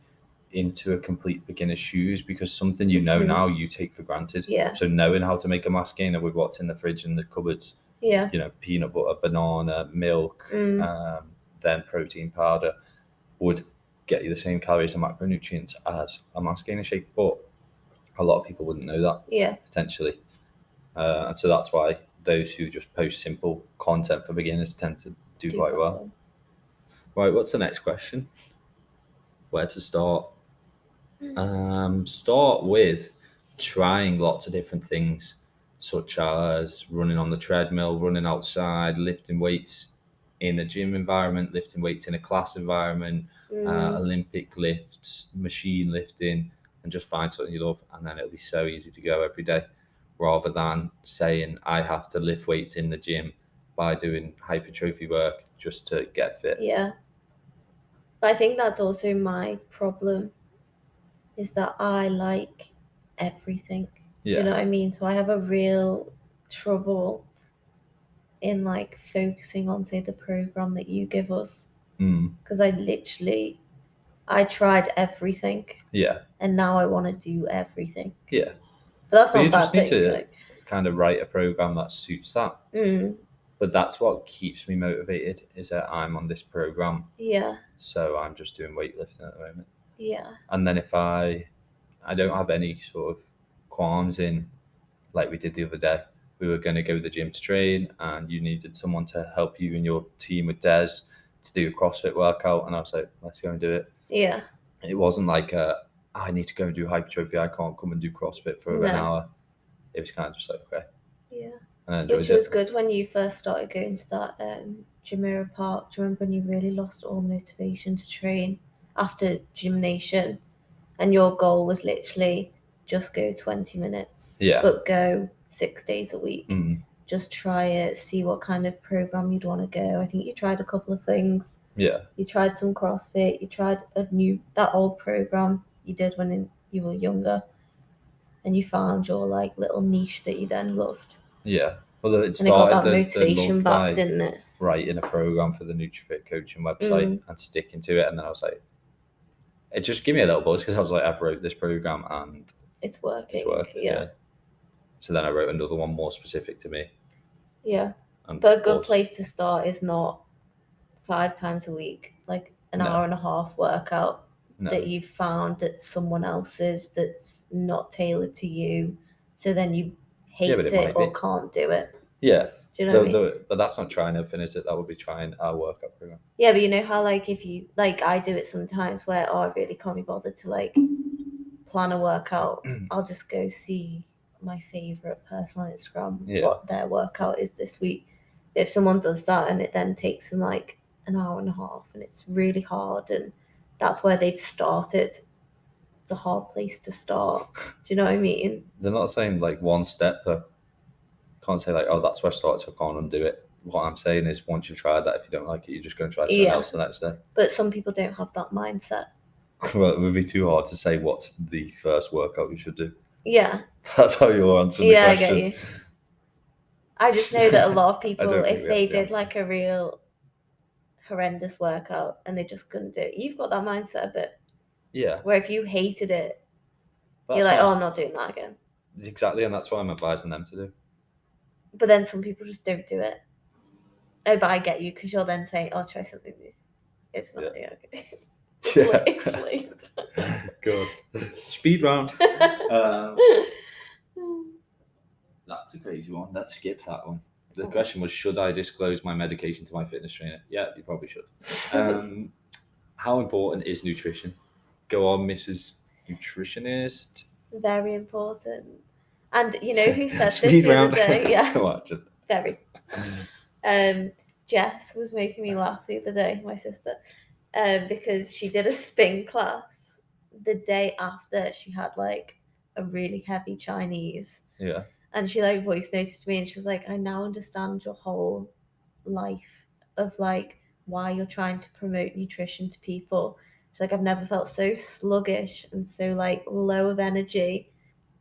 into a complete beginner's shoes, because something now you take for granted. Yeah. So knowing how to make a mass gainer with what's in the fridge and the cupboards, peanut butter, banana, milk, then protein powder, would get you the same calories and macronutrients as a mass gainer shake. But a lot of people wouldn't know that. Yeah. Potentially. And so that's why those who just post simple content for beginners tend to do quite well. Right, what's the next question? Where to start? Start with trying lots of different things, such as running on the treadmill, running outside, lifting weights in a gym environment, lifting weights in a class environment, Olympic lifts, machine lifting, and just find something you love, and then it'll be so easy to go every day, rather than saying I have to lift weights in the gym by doing hypertrophy work just to get fit. Yeah. But I think that's also my problem, is that I like everything. Yeah. Do you know what I mean? So I have a real trouble in like focusing on, say, the program that you give us. Because I tried everything. Yeah. And now I want to do everything. Yeah. But that's not a bad thing. You just need to kind of write a program that suits that. But that's what keeps me motivated, is that I'm on this program. Yeah. So I'm just doing weightlifting at the moment. Yeah. And then if I don't have any sort of qualms in, like we did the other day, we were going to go to the gym to train, and you needed someone to help you and your team with Des to do a CrossFit workout. And I was like, let's go and do it. Yeah. It wasn't like, I need to go and do hypertrophy, I can't come and do CrossFit for an hour. It was kind of just like, okay. Yeah. And I enjoyed Which was good when you first started going to that Jumeirah Park. Do you remember when you really lost all motivation to train after gymnasium, and your goal was literally just go 20 minutes, but go 6 days a week. Just try it, see what kind of program you'd want to go. I think you tried a couple of things. Yeah. You tried some CrossFit, you tried that old program you did when you were younger, and you found your like little niche that you then loved. Yeah. Well, it started, got that motivation back, didn't it? Writing a program for the NutriFit coaching website and sticking to it. And then I was like, it just gave me a little buzz, because I was like, I've wrote this program and it's working. It's worked, yeah. So then I wrote another one more specific to me. Yeah. But a good place to start is not 5 times a week, like an hour and a half workout that you've found that someone else's that's not tailored to you. So then you hate it or can't do it. Yeah. Do you know what I mean? But that's not trying to finish it. That would be trying our workout program. Yeah, but you know how like if you like, I do it sometimes where I really can't be bothered to like plan a workout. I'll just go see my favorite person on Instagram what their workout is this week. If someone does that and it then takes them like an hour and a half and it's really hard, and that's where they've started, it's a hard place to start. Do you know what I mean? They're not saying like one step though. Can't say like, oh, that's where I started, so I can't undo it. What I'm saying is, once you've tried that, if you don't like it, you're just going to try something else the next day. But some people don't have that mindset. Well, it would be too hard to say what's the first workout you should do. Yeah. That's how you're answering the question. I get you. I just know that a lot of people, if they did like a real horrendous workout and they just couldn't do it, you've got that mindset a bit. Yeah. Where if you hated it, you're like, oh, I'm not doing that again. Exactly, and that's what I'm advising them to do. But then some people just don't do it. Oh, but I get you, because you're then saying, oh, try something new. It's not okay. It's late. Good. Speed round. That's a crazy one. Let's skip that one. The question was, should I disclose my medication to my fitness trainer? Yeah, you probably should. How important is nutrition? Go on, Mrs. Nutritionist. Very important. And you know who said this the other day? Yeah. Very. Jess was making me laugh the other day, my sister, because she did a spin class the day after she had like a really heavy Chinese. Yeah. And she like voice noted to me and she was like, I now understand your whole life of like why you're trying to promote nutrition to people. She's like, I've never felt so sluggish and so like low of energy.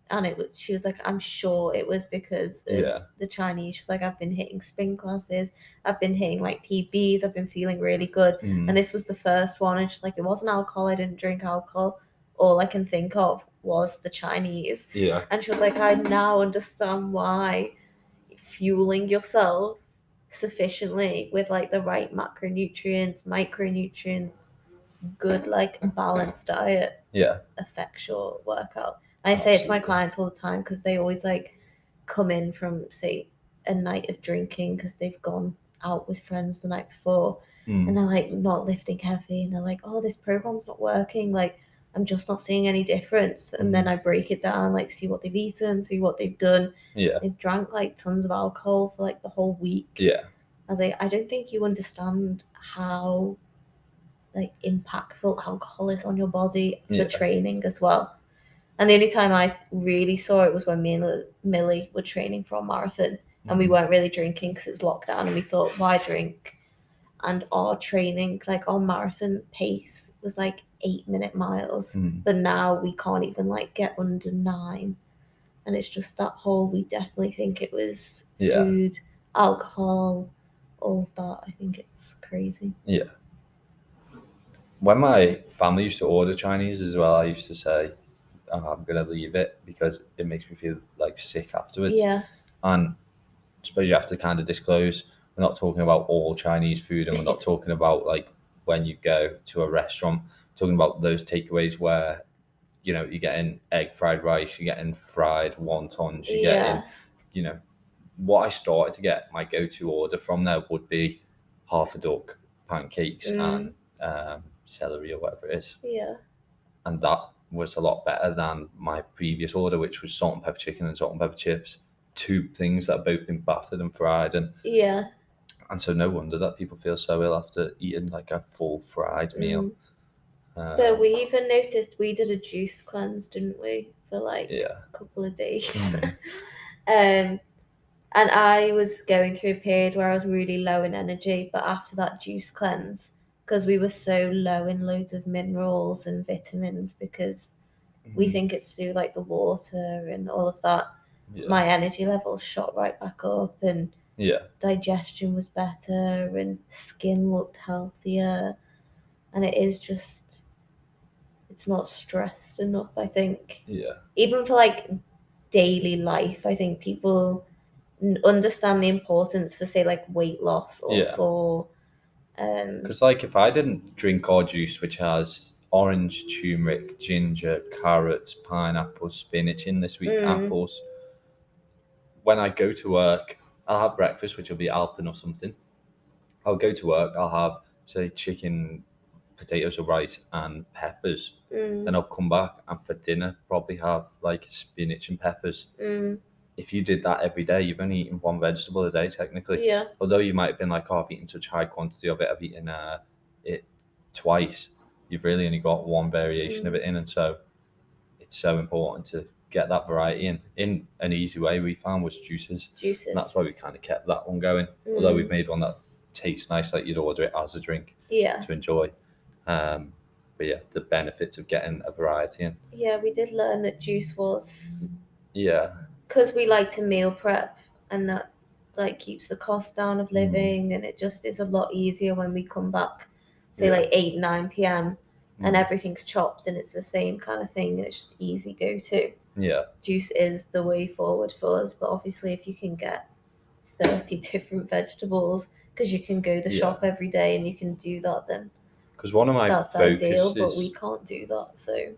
And she was like, I'm sure it was because of the Chinese. She was like, I've been hitting spin classes, I've been hitting like PBs, I've been feeling really good. And this was the first one. And she's like, it wasn't alcohol, I didn't drink alcohol. All I can think of was the Chinese. Yeah. And she was like, I now understand why fueling yourself sufficiently with like the right macronutrients, micronutrients, good like balanced diet affects your workout. I say it to my clients all the time because they always like come in from say a night of drinking because they've gone out with friends the night before and they're like not lifting heavy and they're like, oh, this program's not working, like I'm just not seeing any difference. And then I break it down, like see what they've eaten, see what they've done. They've drank like tons of alcohol for like the whole week. I was like, I don't think you understand how like impactful alcohol is on your body for training as well. And the only time I really saw it was when me and Millie were training for a marathon and we weren't really drinking because it was lockdown and we thought, why drink? And our training, like our marathon pace was like 8-minute miles. But now we can't even like get under 9. And it's just that whole, we definitely think it was food, alcohol, all of that. I think it's crazy. Yeah. When my family used to order Chinese as well, I used to say, I'm going to leave it because it makes me feel like sick afterwards. Yeah. And I suppose you have to kind of disclose, we're not talking about all Chinese food and we're not talking about like when you go to a restaurant, we're talking about those takeaways where, you know, you're getting egg fried rice, you're getting fried wontons, you're getting, you know, what I started to get, my go-to order from there would be half a duck, pancakes and celery or whatever it is. Yeah. And that was a lot better than my previous order, which was salt and pepper chicken and salt and pepper chips. 2 things that have both been battered and fried. And so no wonder that people feel so ill after eating like a full fried meal. But we even noticed we did a juice cleanse, didn't we, for like a couple of days. And I was going through a period where I was really low in energy, but after that juice cleanse, because we were so low in loads of minerals and vitamins, because we think it's to do like the water and all of that, my energy levels shot right back up and digestion was better and skin looked healthier. And it is just, it's not stressed enough, I think. Even for like daily life, I think people understand the importance for say like weight loss or for because like if I didn't drink our juice, which has orange, turmeric, ginger, carrots, pineapple, spinach in this week, apples, when I go to work, I'll have breakfast, which will be Alpen or something. I'll go to work, I'll have say chicken, potatoes or rice and peppers. Then I'll come back and for dinner probably have like spinach and peppers. If you did that every day, you've only eaten 1 vegetable a day technically. Although you might have been like, oh, I've eaten such a high quantity of it, I've eaten it twice. You've really only got 1 variation of it in. And so it's so important to get that variety in an easy way. We found was juices. And that's why we kind of kept that one going. Although we've made one that tastes nice, like you'd order it as a drink to enjoy. But yeah, the benefits of getting a variety in. Yeah, we did learn that juice was. Yeah. Because we like to meal prep, and that like keeps the cost down of living, and it just is a lot easier when we come back, say like 8-9 p.m. and everything's chopped and it's the same kind of thing, and it's just easy go to. Yeah. Juice is the way forward for us, but obviously if you can get 30 different vegetables because you can go to the shop every day and you can do that, then because one of my that's ideal, but we can't do that. So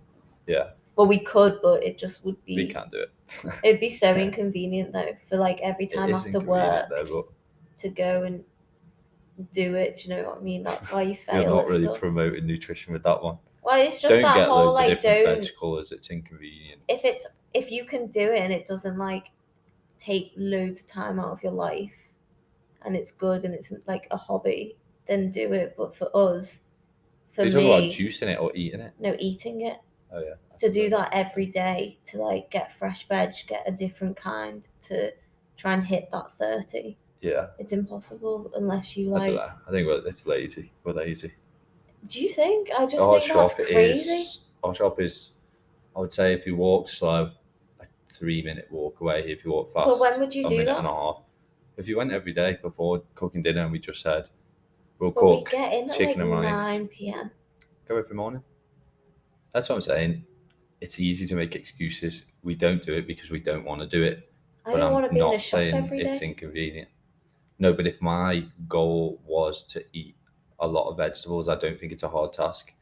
well, we could, but it just would be, we can't do it. It'd be so inconvenient though, for like every time after work to go and do it. Do you know what I mean? That's why you fail. You're not really promoting nutrition with that one. Well, it's just don't that get whole like veg colours. It's inconvenient. If you can do it and it doesn't like take loads of time out of your life, and it's good and it's like a hobby, then do it. But for us, for me, you talking about juicing it or eating it? No, eating it. Oh yeah. To do that every day, to like get fresh veg, get a different kind, to try and hit that 30. Yeah. It's impossible unless you like. I don't know. I think it's lazy. We're lazy. Do you think? I just think that's crazy. Our shop is, I would say, if you walk slow, a 3-minute walk away. If you walk fast, but when would you do that? A minute and a half. If you went every day before cooking dinner, and we just said we'll cook we get in at chicken like and rice. 9 p.m. Go every morning. That's what I'm saying. It's easy to make excuses. We don't do it because we don't want to do it. I don't want to be in a shop every day. It's inconvenient. No, but if my goal was to eat a lot of vegetables, I don't think it's a hard task.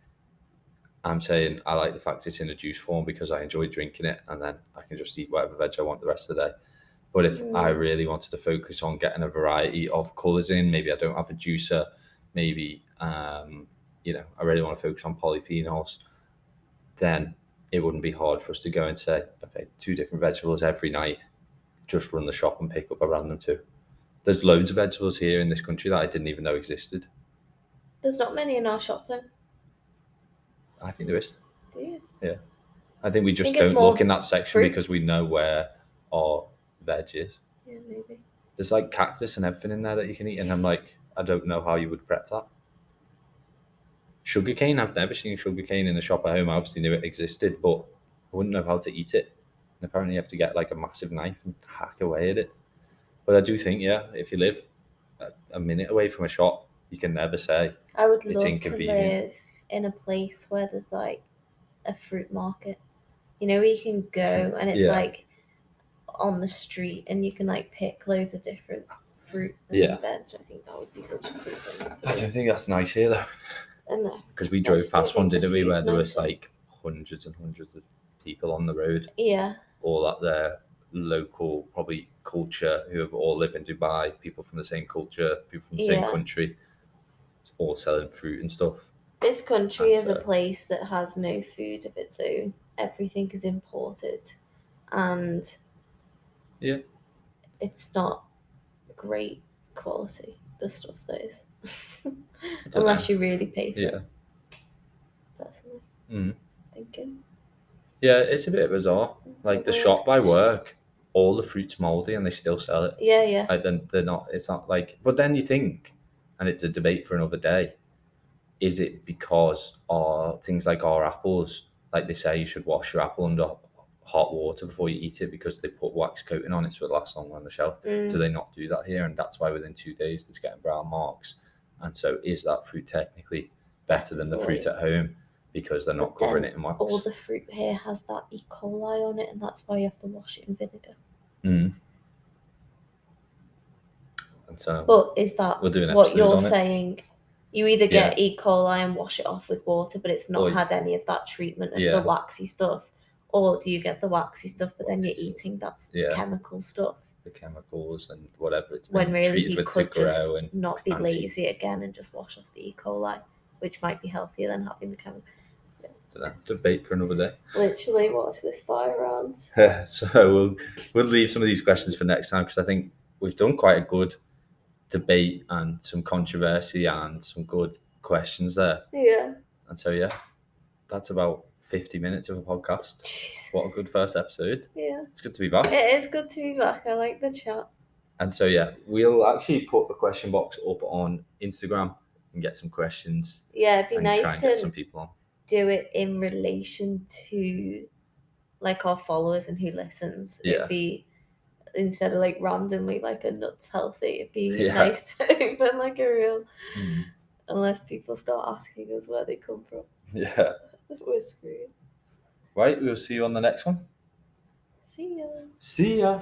I'm saying I like the fact it's in a juice form because I enjoy drinking it, and then I can just eat whatever veg I want the rest of the day. But if I really wanted to focus on getting a variety of colours in, maybe I don't have a juicer, maybe I really want to focus on polyphenols, then it wouldn't be hard for us to go and say, okay, 2 different vegetables every night, just run the shop and pick up a random 2. There's loads of vegetables here in this country that I didn't even know existed. There's not many in our shop though. I think there is. Do you? Yeah. I think we just don't look in that section because we know where our veg is. Yeah, maybe. There's like cactus and everything in there that you can eat, and I'm like, I don't know how you would prep that. Sugarcane, I've never seen sugarcane in a shop at home. I obviously knew it existed, but I wouldn't know how to eat it. And apparently you have to get like a massive knife and hack away at it. But I do think, if you live a minute away from a shop, you can never say I would love to live in a place where there's like a fruit market. You know, where you can go and it's like on the street and you can like pick loads of different fruit and veg. I think that would be such a cool thing. I don't think that's nice here though. No. Because we drove past one, didn't we, where there was like hundreds and hundreds of people on the road. Yeah. All at their local, probably culture, who have all lived in Dubai, people from the same culture, people from the same country, all selling fruit and stuff. This country is a place that has no food of its own. Everything is imported. And it's not great quality, the stuff that is. Unless you really pay for it. Personally. Thinking. Yeah, it's a bit bizarre. Like the shop I work, all the fruit's mouldy and they still sell it. Yeah. Like then it's not like, but then you think, and it's a debate for another day, is it because things like our apples, like they say you should wash your apple under hot water before you eat it because they put wax coating on it so it lasts longer on the shelf? Do they not do that here? And that's why within 2 days it's getting brown marks. And so is that fruit technically better than the fruit at home because they're not covering it in wax? All the fruit here has that E. coli on it, and that's why you have to wash it in vinegar. And so, but is that what you're saying? You either get E. coli and wash it off with water, but it's not had any of that treatment of the waxy stuff, or do you get the waxy stuff, but then you're eating that chemical stuff? The chemicals and whatever it's when really you could just not be lazy again and just wash off the E. coli, which might be healthier than having the chemical. Debate for another day. Literally, what's this 5 rounds? So we'll leave some of these questions for next time because I think we've done quite a good debate and some controversy and some good questions there. Yeah. And so that's about 50 minutes of a podcast. Jeez. What a good first episode. Yeah. It's good to be back. It is good to be back. I like the chat. And so, yeah, we'll actually put the question box up on Instagram and get some questions. Yeah, it'd be nice try and to get some people on. Do it in relation to like our followers and who listens. Yeah. It'd be, instead of like randomly like a nuts healthy, it'd be nice to open like a real, unless people start asking us where they come from. Yeah. We're screwed. Right, we'll see you on the next one. See ya. See ya.